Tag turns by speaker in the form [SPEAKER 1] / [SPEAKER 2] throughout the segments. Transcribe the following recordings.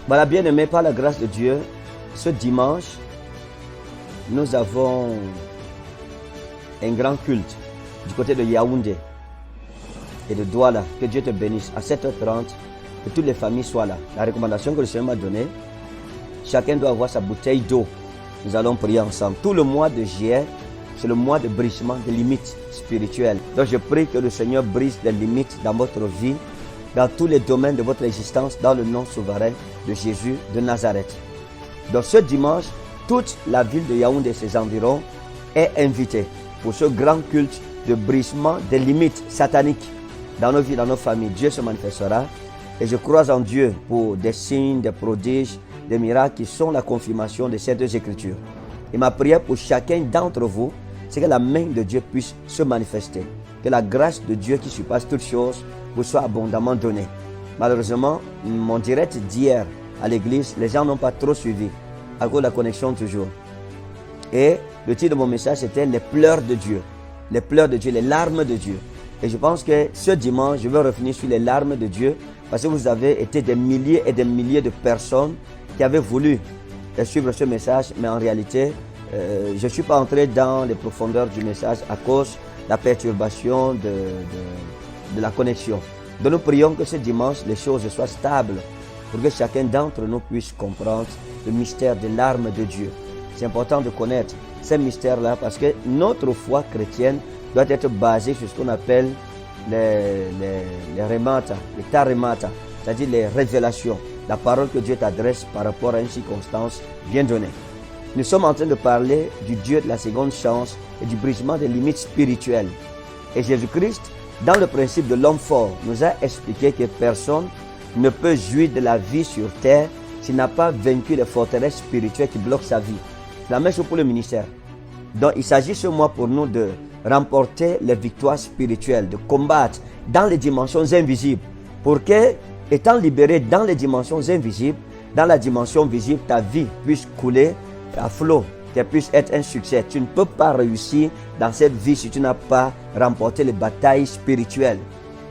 [SPEAKER 1] Voilà, bien-aimés, par la grâce de Dieu, ce dimanche, nous avons un grand culte du côté de Yaoundé et de Douala. Que Dieu te bénisse. À 7h30, que toutes les familles soient là. La recommandation que le Seigneur m'a donnée, chacun doit avoir sa bouteille d'eau. Nous allons prier ensemble. Tout le mois de juillet, c'est le mois de brisement des limites spirituelles. Donc je prie que le Seigneur brise les limites dans votre vie, dans tous les domaines de votre existence, dans le nom souverain de Jésus de Nazareth. Donc ce dimanche, toute la ville de Yaoundé et ses environs est invitée pour ce grand culte de brisement des limites sataniques dans nos vies, dans nos familles. Dieu se manifestera et je crois en Dieu pour des signes, des prodiges, des miracles qui sont la confirmation de ces deux écritures. Et ma prière pour chacun d'entre vous, c'est que la main de Dieu puisse se manifester. Que la grâce de Dieu qui surpasse toutes choses vous soit abondamment donnée. Malheureusement, mon direct d'hier à l'église, les gens n'ont pas trop suivi à cause de la connexion toujours. Et le titre de mon message c'était les pleurs de Dieu. Les pleurs de Dieu, les larmes de Dieu. Et je pense que ce dimanche, je vais revenir sur les larmes de Dieu parce que vous avez été des milliers et des milliers de personnes qui avaient voulu suivre ce message, mais en réalité, je ne suis pas entré dans les profondeurs du message à cause de la perturbation de la connexion. Donc nous prions que ce dimanche, les choses soient stables pour que chacun d'entre nous puisse comprendre le mystère des larmes de Dieu. C'est important de connaître ces mystères-là parce que notre foi chrétienne doit être basée sur ce qu'on appelle les remata, les tarimata, c'est-à-dire les révélations, la parole que Dieu t'adresse par rapport à une circonstance bien donnée. Nous sommes en train de parler du Dieu de la seconde chance et du brisement des limites spirituelles. Et Jésus-Christ, dans le principe de l'homme fort, nous a expliqué que personne ne peut jouir de la vie sur terre s'il n'a pas vaincu les forteresses spirituelles qui bloquent sa vie. C'est la même chose pour le ministère. Donc il s'agit ce mois pour nous de remporter les victoires spirituelles, de combattre dans les dimensions invisibles pour que, étant libéré dans les dimensions invisibles, dans la dimension visible, ta vie puisse couler à flot, qu'elle puisse être un succès. Tu ne peux pas réussir dans cette vie si tu n'as pas remporté les batailles spirituelles.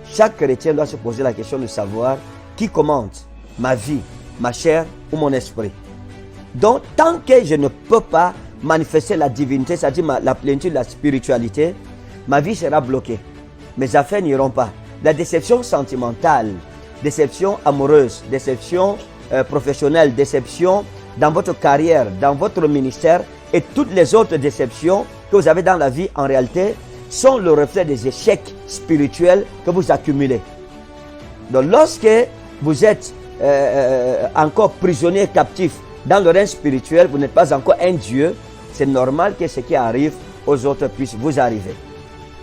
[SPEAKER 1] Chaque chrétien doit se poser la question de savoir qui commande ma vie, ma chair ou mon esprit. Donc, tant que je ne peux pas manifester la divinité, c'est-à-dire la plénitude de la spiritualité, ma vie sera bloquée. Mes affaires n'iront pas. La déception sentimentale, déception amoureuse, déception professionnelle, déception dans votre carrière, dans votre ministère et toutes les autres déceptions que vous avez dans la vie, en réalité, sont le reflet des échecs spirituels que vous accumulez. Donc, lorsque vous êtes encore prisonnier, captif dans le règne spirituel, vous n'êtes pas encore un Dieu, c'est normal que ce qui arrive aux autres puisse vous arriver.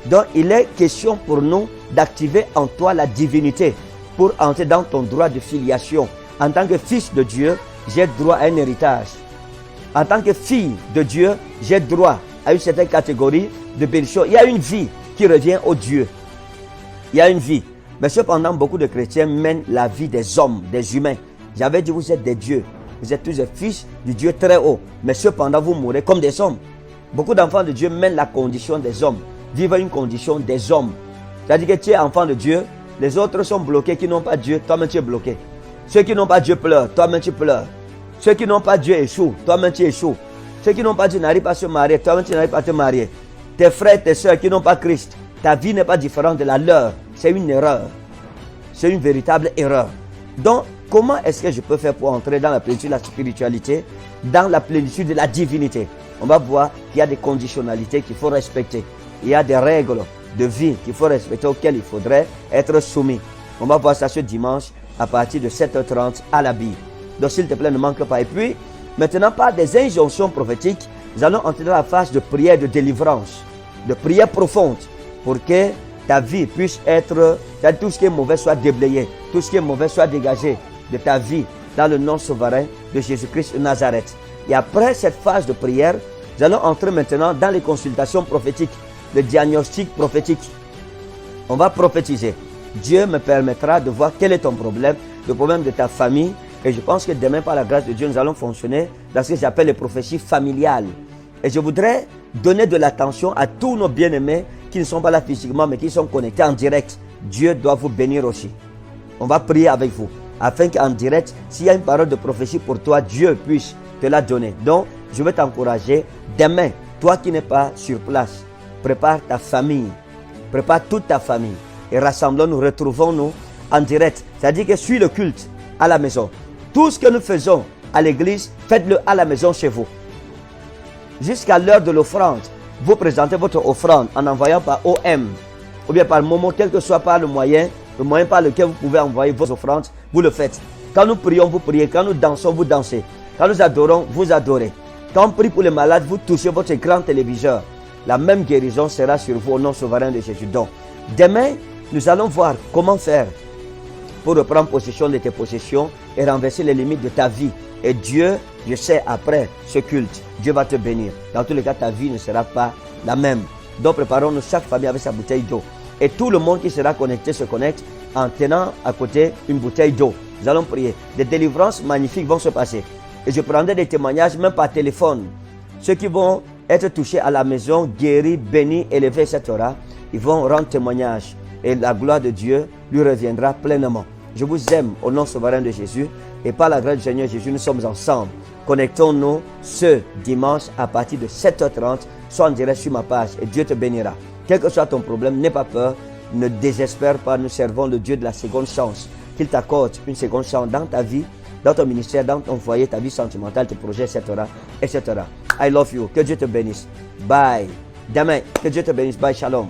[SPEAKER 1] Donc, il est question pour nous d'activer en toi la divinité pour entrer dans ton droit de filiation. En tant que fils de Dieu, j'ai droit à un héritage. En tant que fille de Dieu, j'ai droit à une certaine catégorie de bénédictions. Il y a une vie qui revient au Dieu. Il y a une vie. Mais cependant, beaucoup de chrétiens mènent la vie des hommes, des humains. J'avais dit, vous êtes des dieux. Vous êtes tous des fils du Dieu très haut. Mais cependant, vous mourrez comme des hommes. Beaucoup d'enfants de Dieu mènent la condition des hommes. Vivent une condition des hommes. C'est-à-dire que tu es enfant de Dieu. Les autres sont bloqués qui n'ont pas Dieu. Toi-même, tu es bloqué. Ceux qui n'ont pas Dieu pleurent. Toi-même, tu pleures. Ceux qui n'ont pas Dieu échouent. Toi-même, tu échoues. Ceux qui n'ont pas Dieu n'arrivent pas à se marier. Toi-même, tu n'arrives pas à te marier. Tes frères, tes soeurs qui n'ont pas Christ. Ta vie n'est pas différente de la leur. C'est une erreur. C'est une véritable erreur. Donc, comment est-ce que je peux faire pour entrer dans la plénitude de la spiritualité, dans la plénitude de la divinité? On va voir qu'il y a des conditionnalités qu'il faut respecter. Il y a des règles de vie qu'il faut respecter, auxquelles il faudrait être soumis. On va voir ça ce dimanche à partir de 7h30 à la Bible. Donc s'il te plaît, ne manque pas. Et puis, maintenant, par des injonctions prophétiques, nous allons entrer dans la phase de prière de délivrance, de prière profonde, pour que ta vie puisse être, tout ce qui est mauvais soit déblayé, tout ce qui est mauvais soit dégagé de ta vie, dans le nom souverain de Jésus-Christ de Nazareth. Et après cette phase de prière, nous allons entrer maintenant dans les consultations prophétiques, le diagnostic prophétique. On va prophétiser. Dieu me permettra de voir quel est ton problème, le problème de ta famille. Et je pense que demain, par la grâce de Dieu, nous allons fonctionner dans ce que j'appelle les prophéties familiales. Et je voudrais donner de l'attention à tous nos bien-aimés qui ne sont pas là physiquement, mais qui sont connectés en direct. Dieu doit vous bénir aussi. On va prier avec vous. afin qu'en direct, s'il y a une parole de prophétie pour toi, Dieu puisse te la donner. Donc, je veux t'encourager. Demain, toi qui n'es pas sur place, prépare ta famille, prépare toute ta famille et rassemblons-nous, retrouvons-nous en direct. C'est-à-dire que suis le culte à la maison. Tout ce que nous faisons à l'église, faites-le à la maison chez vous. Jusqu'à l'heure de l'offrande, vous présentez votre offrande en envoyant par OM ou bien par Momo, quel que soit par le moyen par lequel vous pouvez envoyer vos offrandes, vous le faites. Quand nous prions, vous priez. Quand nous dansons, vous dansez. Quand nous adorons, vous adorez. Quand on prie pour les malades, vous touchez votre écran téléviseur. La même guérison sera sur vous au nom souverain de Jésus. Donc, demain, nous allons voir comment faire pour reprendre possession de tes possessions et renverser les limites de ta vie. Et Dieu, je sais, après ce culte, Dieu va te bénir. Dans tous les cas, ta vie ne sera pas la même. Donc, préparons-nous chaque famille avec sa bouteille d'eau. Et tout le monde qui sera connecté se connecte en tenant à côté une bouteille d'eau. Nous allons prier. Des délivrances magnifiques vont se passer. Et je prendrai des témoignages même par téléphone. Ceux qui vont être touchés à la maison, guéris, bénis, élevés, etc., ils vont rendre témoignage. Et la gloire de Dieu lui reviendra pleinement. Je vous aime au nom souverain de Jésus. Et par la grâce du Seigneur Jésus, nous sommes ensemble. Connectons-nous ce dimanche à partir de 7h30. Sois en direct sur ma page et Dieu te bénira. Quel que soit ton problème, n'aie pas peur, ne désespère pas, nous servons le Dieu de la seconde chance. Qu'il t'accorde une seconde chance dans ta vie, dans ton ministère, dans ton foyer, ta vie sentimentale, tes projets, etc., etc. I love you. Que Dieu te bénisse. Bye. Demain, que Dieu te bénisse. Bye. Shalom.